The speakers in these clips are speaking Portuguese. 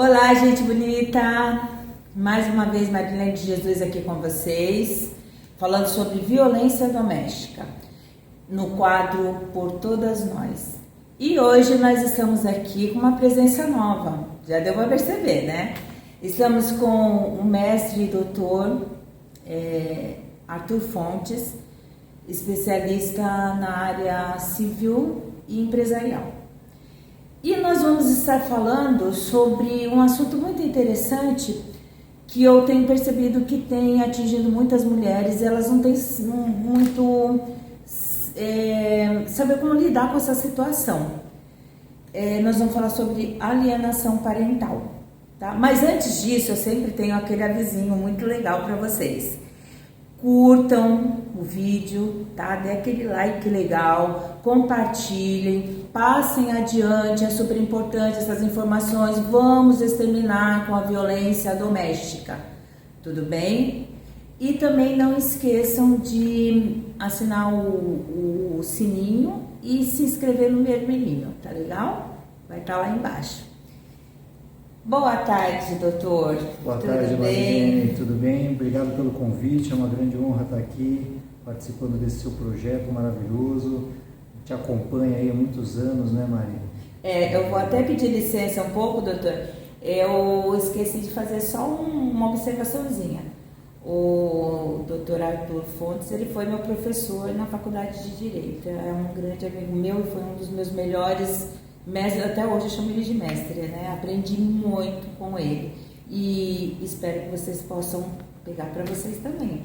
Olá, gente bonita! Mais uma vez, Marilene de Jesus aqui com vocês, falando sobre violência doméstica, no quadro Por Todas Nós. E hoje nós estamos aqui com uma presença nova, já deu para perceber, né? Estamos com o mestre e doutor Arthur Fontes, especialista na área civil e empresarial. E nós vamos estar falando sobre um assunto muito interessante que eu tenho percebido que tem atingido muitas mulheres. Elas não têm muito saber como lidar com essa situação. Nós vamos falar sobre alienação parental, tá? Mas antes disso, eu sempre tenho aquele avisinho muito legal para vocês. Curtam o vídeo, tá? Dê aquele like legal, compartilhem, passem adiante, é super importante essas informações. Vamos exterminar com a violência doméstica, tudo bem? E também não esqueçam de assinar o sininho e se inscrever no vermelhinho, tá legal? Vai estar lá embaixo. Boa tarde, doutor. Boa tarde, Marilene. Tudo bem? Obrigado pelo convite. É uma grande honra estar aqui participando desse seu projeto maravilhoso. Te acompanha aí há muitos anos, né, Maria? Eu vou até pedir licença um pouco, doutor. Eu esqueci de fazer só uma observaçãozinha. O doutor Arthur Fontes, ele foi meu professor na faculdade de Direito. É um grande amigo meu e foi um dos meus melhores mestre, até hoje eu chamo ele de mestre, né? Aprendi muito com ele e espero que vocês possam pegar para vocês também.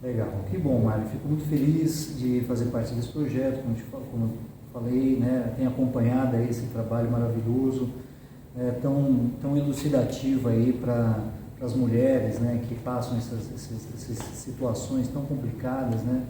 Legal, que bom, Mário. Fico muito feliz de fazer parte desse projeto, como eu falei, né? Tenho acompanhado aí esse trabalho maravilhoso, tão elucidativo aí para as mulheres, né? Que passam essas situações tão complicadas, né?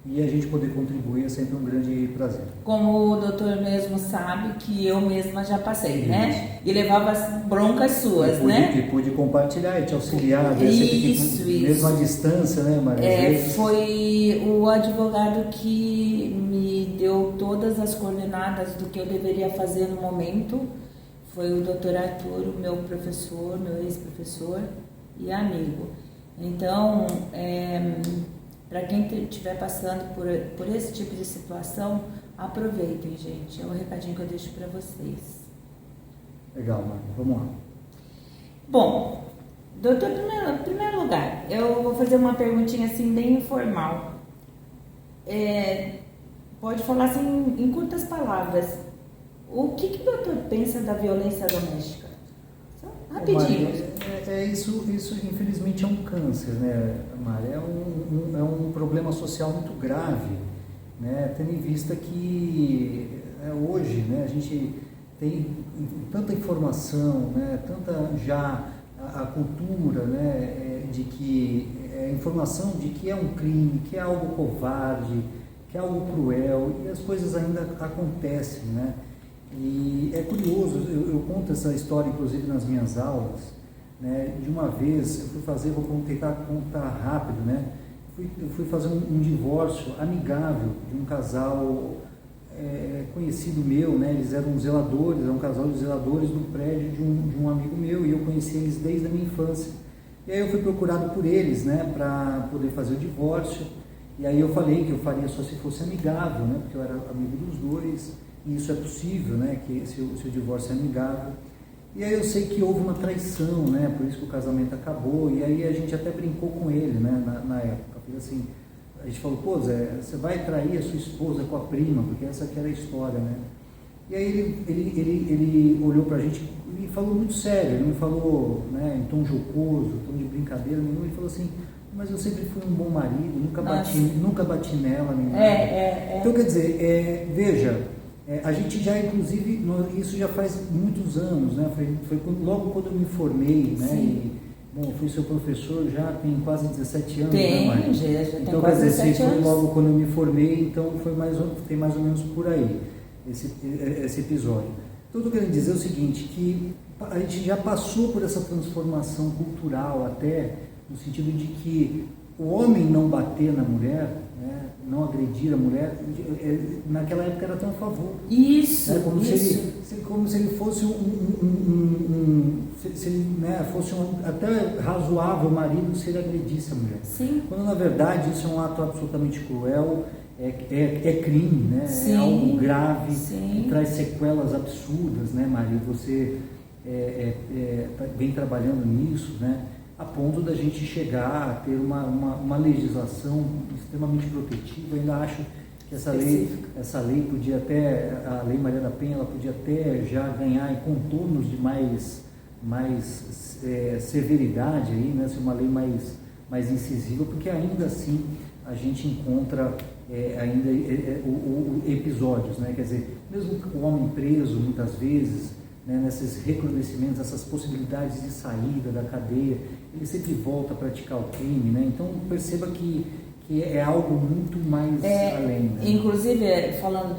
E a gente poder contribuir é sempre um grande prazer. Como o doutor mesmo sabe que eu mesma já passei, né? E levava as broncas suas, né? E pude compartilhar e te auxiliar, isso. Mesmo à distância, né, Maria? Foi o advogado que me deu todas as coordenadas do que eu deveria fazer no momento. Foi o doutor Arthur, o meu professor, meu ex-professor e amigo. Então, para quem estiver passando por esse tipo de situação, aproveitem, gente. É um recadinho que eu deixo para vocês. Legal, Mário. Vamos lá. Bom, doutor, em primeiro lugar, eu vou fazer uma perguntinha assim bem informal. Pode falar assim em curtas palavras. O que o doutor pensa da violência doméstica? Só rapidinho. Isso infelizmente é um câncer, né, Mária? É um problema social muito grave, né? Tendo em vista que hoje, né, a gente tem tanta informação, né, tanta já a cultura, né, de que informação de que é um crime, que é algo covarde, que é algo cruel, e as coisas ainda acontecem, né? E é curioso, eu conto essa história inclusive nas minhas aulas, né? De uma vez eu fui fazer, vou tentar contar rápido, né? Eu fui fazer um divórcio amigável de um casal conhecido meu, né? Eles eram zeladores, era um casal de zeladores do prédio de um amigo meu, e eu conheci eles desde a minha infância. E aí eu fui procurado por eles, né? Para poder fazer o divórcio, e aí eu falei que eu faria só se fosse amigável, né? Porque eu era amigo dos dois, e isso é possível, né? Que se o divórcio é amigável. E aí eu sei que houve uma traição, né? Por isso que o casamento acabou. E aí a gente até brincou com ele, né? Na época. Porque assim, a gente falou, pô, Zé, você vai trair a sua esposa com a prima, porque essa aqui era a história, né? E aí ele olhou pra gente e falou muito sério. Ele não falou, né, em tom jocoso, tom de brincadeira nenhum. Ele falou assim, mas eu sempre fui um bom marido, nunca bati nela, nem nada. Então, quer dizer, veja, a gente já, inclusive, isso já faz muitos anos, né? Foi logo quando eu me formei, né? E, bom, fui seu professor já tem quase 17 anos, né, Mário? Já então, quase 17 foi anos. logo quando eu me formei, então tem mais ou menos por aí esse episódio. Então, eu tô querendo dizer o seguinte, que a gente já passou por essa transformação cultural até, no sentido de que o homem não bater na mulher, né, não agredir a mulher, naquela época era tão a favor. Isso, né, como se ele fosse se ele, né, fosse até razoável o marido se ele agredisse a mulher. Sim. Quando na verdade isso é um ato absolutamente cruel, é crime, né? Sim. É algo grave, Sim. que traz sequelas absurdas, né, Maria? Você vem trabalhando nisso, né? A ponto da gente chegar a ter uma legislação extremamente protetiva. Eu ainda acho que essa lei podia até, a Lei Maria da Penha, ela podia até já ganhar em contornos de mais severidade aí, né? Ser uma lei mais incisiva, porque ainda assim a gente encontra ainda episódios, né? Quer dizer, mesmo o homem preso muitas vezes, né, nesses recrudescimentos, essas possibilidades de saída da cadeia, ele sempre volta a praticar o crime, né? Então perceba que é algo muito mais além. Né? Inclusive, falando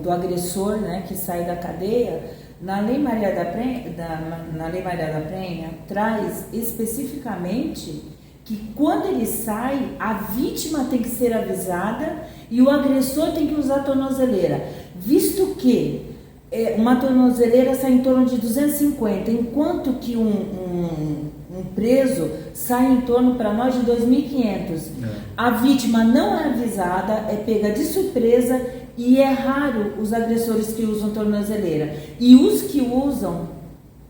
do agressor, né, que sai da cadeia, na Lei Maria da Penha traz especificamente que quando ele sai, a vítima tem que ser avisada e o agressor tem que usar tornozeleira, visto que uma tornozeleira sai em torno de 250, enquanto que um preso sai em torno para nós de 2.500. A vítima não é avisada, é pega de surpresa e é raro os agressores que usam tornozeleira. E os que usam,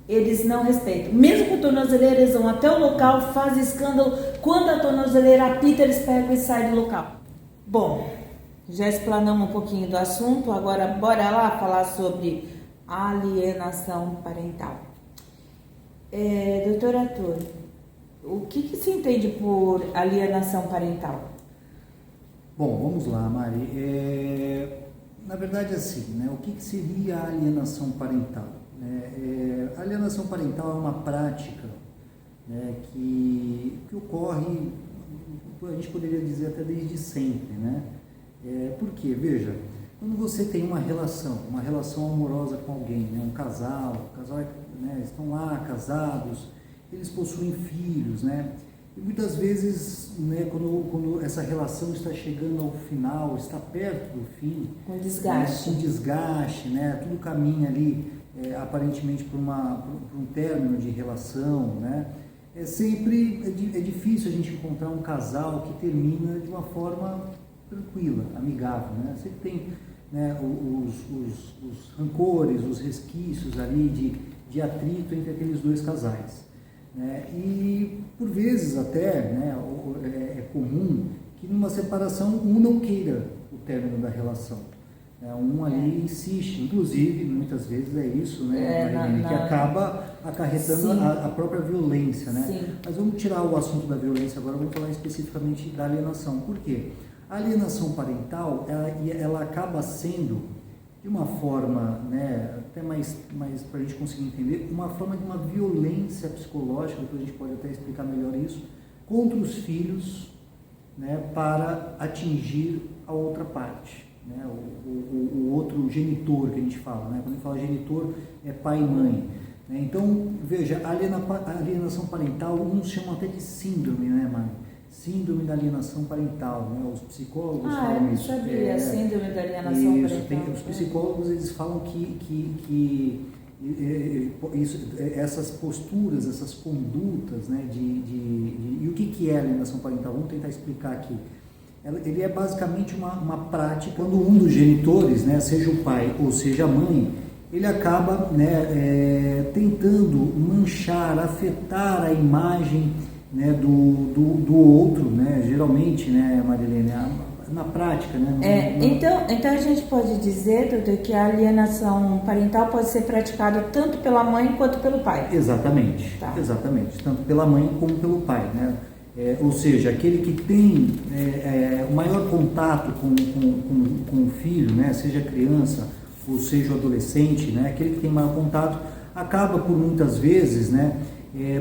eles não respeitam. Mesmo com tornozeleira, eles vão até o local, fazem escândalo. Quando a tornozeleira apita, eles pegam e saem do local. Bom, já explanamos um pouquinho do assunto, agora bora lá falar sobre alienação parental. Doutor Arthur, o que se entende por alienação parental? Bom, vamos lá, Mari. Na verdade, assim, né, o que seria a alienação parental? A alienação parental é uma prática, né, que ocorre, a gente poderia dizer até desde sempre, né? Por quê? Veja, quando você tem uma relação amorosa com alguém, né, um casal, né, estão lá casados, eles possuem filhos, né? E muitas vezes, né, quando essa relação está chegando ao final, está perto do fim, com desgaste, né, tudo caminha ali aparentemente por um término de relação, né? Sempre é difícil a gente encontrar um casal que termina de uma forma tranquila, amigável, né? Sempre tem, né, os rancores, os resquícios ali de atrito entre aqueles dois casais. E por vezes até, né, é comum que numa separação um não queira o término da relação, um ali insiste, inclusive muitas vezes é isso, né, que acaba acarretando a própria violência, né? Sim. Mas vamos tirar o assunto da violência agora, vamos falar especificamente da alienação. Por quê? A alienação parental ela acaba sendo, de uma forma, né, até mais para a gente conseguir entender, uma forma de uma violência psicológica, depois a gente pode até explicar melhor isso, contra os filhos, né, para atingir a outra parte, né, o outro genitor que a gente fala, né? Quando a gente fala genitor, é pai e mãe, né? Então, veja, a alienação parental, uns chamam até de síndrome, né, mãe? Síndrome da alienação parental, né? Os psicólogos falam isso. Eu sabia, síndrome da alienação parental. Os psicólogos, eles falam que essas posturas, essas condutas, né, e o que é alienação parental? Vamos tentar explicar aqui. Ele é basicamente uma prática, quando um dos genitores, né, seja o pai ou seja a mãe, ele acaba, né, tentando manchar, afetar a imagem, né, do outro, né, geralmente, né, Marilene, na prática, né? Então a gente pode dizer, doutor, que a alienação parental pode ser praticada tanto pela mãe quanto pelo pai. Exatamente, tá. Exatamente, tanto pela mãe como pelo pai, né? Ou seja, aquele que tem o maior contato com o filho, né, seja criança ou seja o adolescente, né, aquele que tem maior contato, acaba por muitas vezes, né,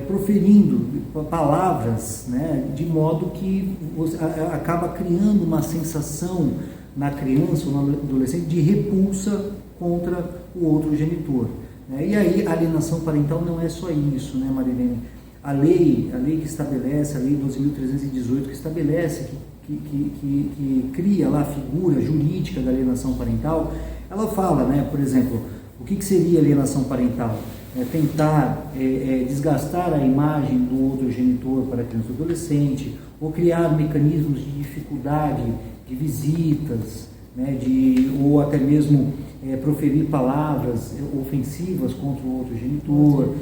proferindo palavras, né, de modo que você acaba criando uma sensação na criança ou no adolescente de repulsa contra o outro genitor, né? E aí a alienação parental não é só isso, né, Marilene? A lei que estabelece, a lei 12.318, que estabelece, que cria lá a figura jurídica da alienação parental, ela fala, né, por exemplo, o que seria alienação parental? tentar desgastar a imagem do outro genitor para a criança ou adolescente, ou criar mecanismos de dificuldade de visitas, né, ou até mesmo proferir palavras ofensivas contra o outro genitor,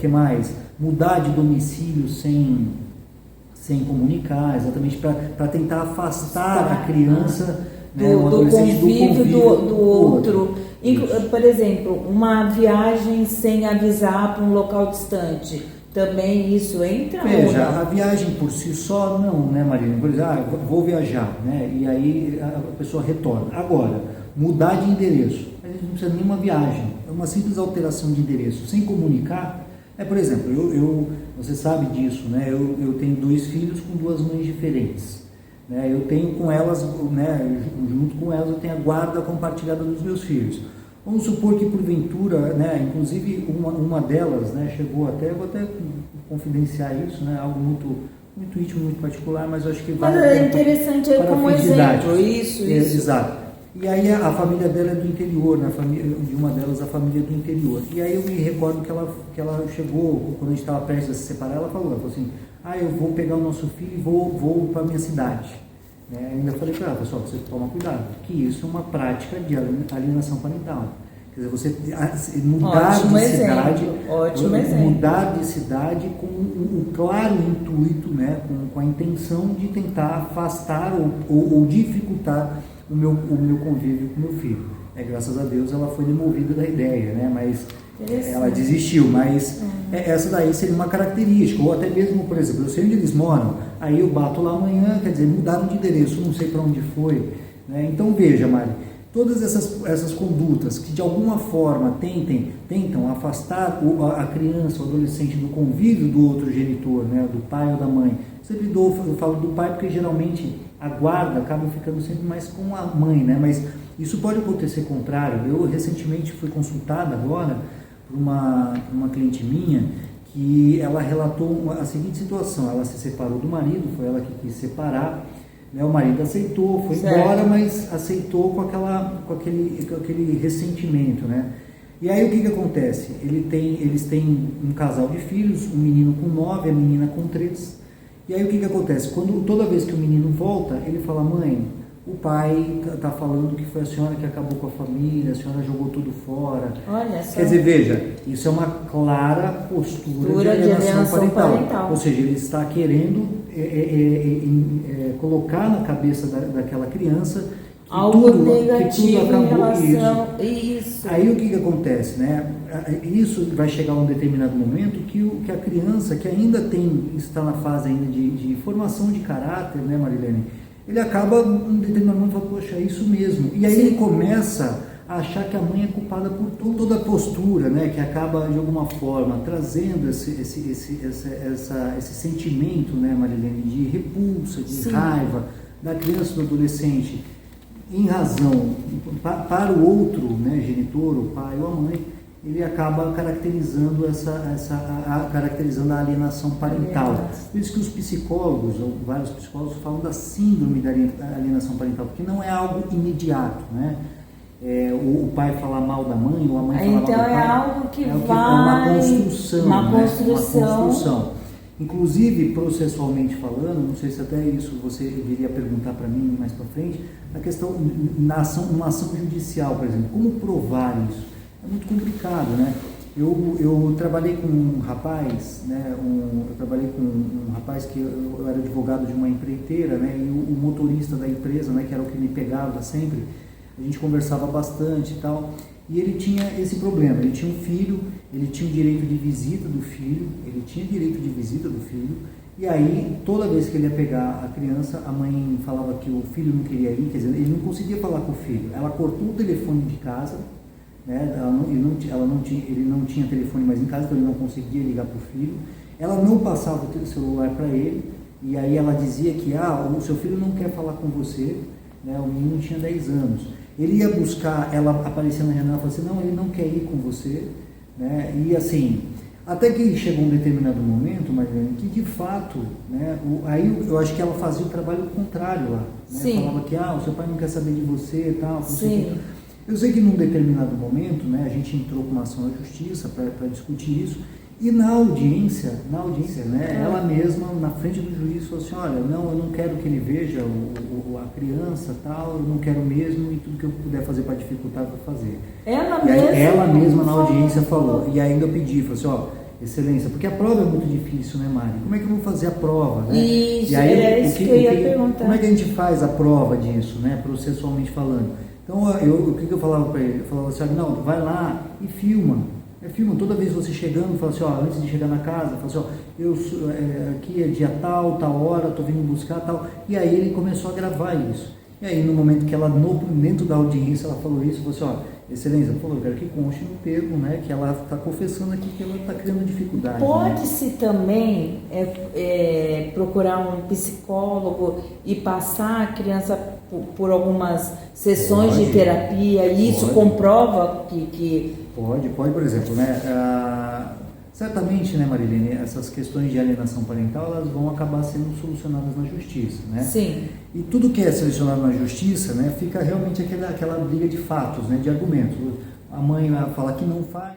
que mais? Mudar de domicílio sem comunicar, exatamente para tentar afastar a criança do convívio do outro. Por exemplo, uma viagem sem avisar para um local distante, também isso entra? Veja, a viagem por si só não, né, Marina? Por exemplo, vou viajar, né? E aí a pessoa retorna. Agora, mudar de endereço, a gente não precisa nem uma viagem, é uma simples alteração de endereço, sem comunicar. Por exemplo, você sabe disso, né? Eu tenho 2 filhos com 2 mães diferentes. Né? Eu tenho com elas, né, junto com elas, eu tenho a guarda compartilhada dos meus filhos. Vamos supor que porventura, né, inclusive uma delas, né, chegou até, vou até confidenciar isso, né, algo muito íntimo, muito particular, mas eu acho que vale. Mas é interessante como exemplo, isso. Exato. E aí a família dela é do interior, né? De uma delas a família é do interior. E aí eu me recordo que ela chegou, quando a gente estava prestes a se separar, ela falou assim, eu vou pegar o nosso filho e vou para a minha cidade. Ainda falei para ela, pessoal, você toma cuidado, que isso é uma prática de alienação parental. Quer dizer, você mudar de cidade, mudar de cidade com o claro intuito, né? Com a intenção de tentar afastar ou dificultar o meu convívio com meu filho. Graças a Deus ela foi demovida da ideia, né? Mas ela desistiu, mas essa daí seria uma característica, ou até mesmo, por exemplo, eu sei onde eles moram, aí eu bato lá amanhã, quer dizer, mudaram de endereço, não sei para onde foi, né? Então veja, Mari, todas essas condutas que de alguma forma tentam afastar a criança ou adolescente do convívio do outro genitor, né? Do pai ou da mãe. Eu falo do pai porque geralmente a guarda acaba ficando sempre mais com a mãe, né? Mas isso pode acontecer contrário. Eu recentemente fui consultada agora por uma cliente minha que ela relatou a seguinte situação: ela se separou do marido, foi ela que quis separar, né? O marido aceitou, foi embora, mas aceitou com aquele ressentimento, né? E aí o que acontece? Eles têm um casal de filhos, um menino com 9, a menina com 3. E aí o que acontece? Toda vez que o menino volta, ele fala, mãe, o pai está falando que foi a senhora que acabou com a família, a senhora jogou tudo fora. Olha só. Quer dizer, veja, isso é uma clara postura de alienação parental. Ou seja, ele está querendo colocar na cabeça daquela criança que algo negativo que tudo acabou, em relação isso. Aí o que acontece, né? Isso vai chegar a um determinado momento que a criança que ainda está na fase ainda de formação de caráter, né, Marilene? Ele acaba em um determinado momento falando, poxa, é isso mesmo. E aí ele começa a achar que a mãe é culpada por toda a postura, né? Que acaba de alguma forma trazendo esse sentimento, né, Marilene, de repulsa, de raiva da criança e do adolescente. Em razão, para o outro, né, genitor, o pai ou a mãe, ele acaba caracterizando caracterizando a alienação parental. Por isso que os psicólogos, ou vários psicólogos, falam da síndrome da alienação parental, porque não é algo imediato, né? O pai falar mal da mãe, ou a mãe falar mal do pai. Então é algo que vai... É uma construção. Uma construção. Inclusive, processualmente falando, não sei se até isso você viria perguntar para mim mais para frente, a questão, numa ação judicial, por exemplo, como provar isso? É muito complicado, né? Eu trabalhei com um rapaz, né? Eu trabalhei com um rapaz que eu era advogado de uma empreiteira, né? E o motorista da empresa, né? Que era o que me pegava sempre, a gente conversava bastante e tal. E ele tinha esse problema, ele tinha um filho, ele tinha o direito de visita do filho, e aí toda vez que ele ia pegar a criança, a mãe falava que o filho não queria ir, quer dizer, ele não conseguia falar com o filho, ela cortou o telefone de casa, né? Ele não tinha telefone mais em casa, então ele não conseguia ligar para o filho, ela não passava o celular para ele, e aí ela dizia que o seu filho não quer falar com você, né? O menino tinha 10 anos. Ele ia buscar, ela aparecia na janela e falou assim, não, ele não quer ir com você, né? E assim, até que chegou um determinado momento, Marlene, que de fato, né, aí eu acho que ela fazia o trabalho contrário lá, né? Falava que o seu pai não quer saber de você e tal, Eu sei que num determinado momento, né, a gente entrou com uma ação na justiça para discutir isso, e na audiência, né, ela mesma, na frente do juiz, falou assim, olha, não, eu não quero que ele veja a criança, tal, eu não quero mesmo, e tudo que eu puder fazer para dificultar, eu vou fazer. Ela mesma na audiência falou, e ainda eu pedi, falou assim, ó, excelência, porque a prova é muito difícil, né, Mari? Como é que eu vou fazer a prova, né? Isso, e aí, era isso que eu ia perguntar. Como é que a gente faz a prova disso, né, processualmente falando? Então, o que eu falava para ele? Eu falava assim, não, vai lá e filma. Filma, toda vez você chegando, fala assim, ó, antes de chegar na casa, fala assim, ó, aqui é dia tal hora, tô vindo buscar, tal. E aí ele começou a gravar isso. E aí, no momento que ela, dentro da audiência, ela falou isso, falou assim, ó, excelência, eu quero que conste no termo, né, que ela está confessando aqui que ela está criando dificuldade. Pode-se, né? Também procurar um psicólogo e passar a criança por algumas sessões de terapia, e isso comprova que... Pode, por exemplo, né, certamente, né, Marilene, essas questões de alienação parental, elas vão acabar sendo solucionadas na justiça, né? Sim. E tudo que é selecionado na justiça, né, fica realmente aquela briga de fatos, né, de argumentos. A mãe vai falar que não faz.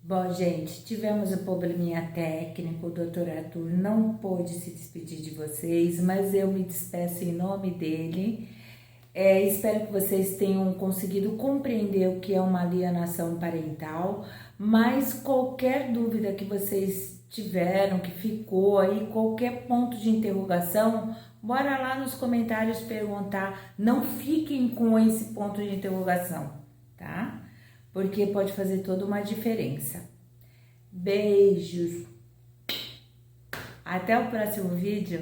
Bom, gente, tivemos um probleminha técnico, o doutor Arthur não pôde se despedir de vocês, mas eu me despeço em nome dele. Espero que vocês tenham conseguido compreender o que é uma alienação parental, mas qualquer dúvida que vocês tiveram, que ficou aí, qualquer ponto de interrogação, bora lá nos comentários perguntar. Não fiquem com esse ponto de interrogação, tá? Porque pode fazer toda uma diferença. Beijos! Até o próximo vídeo.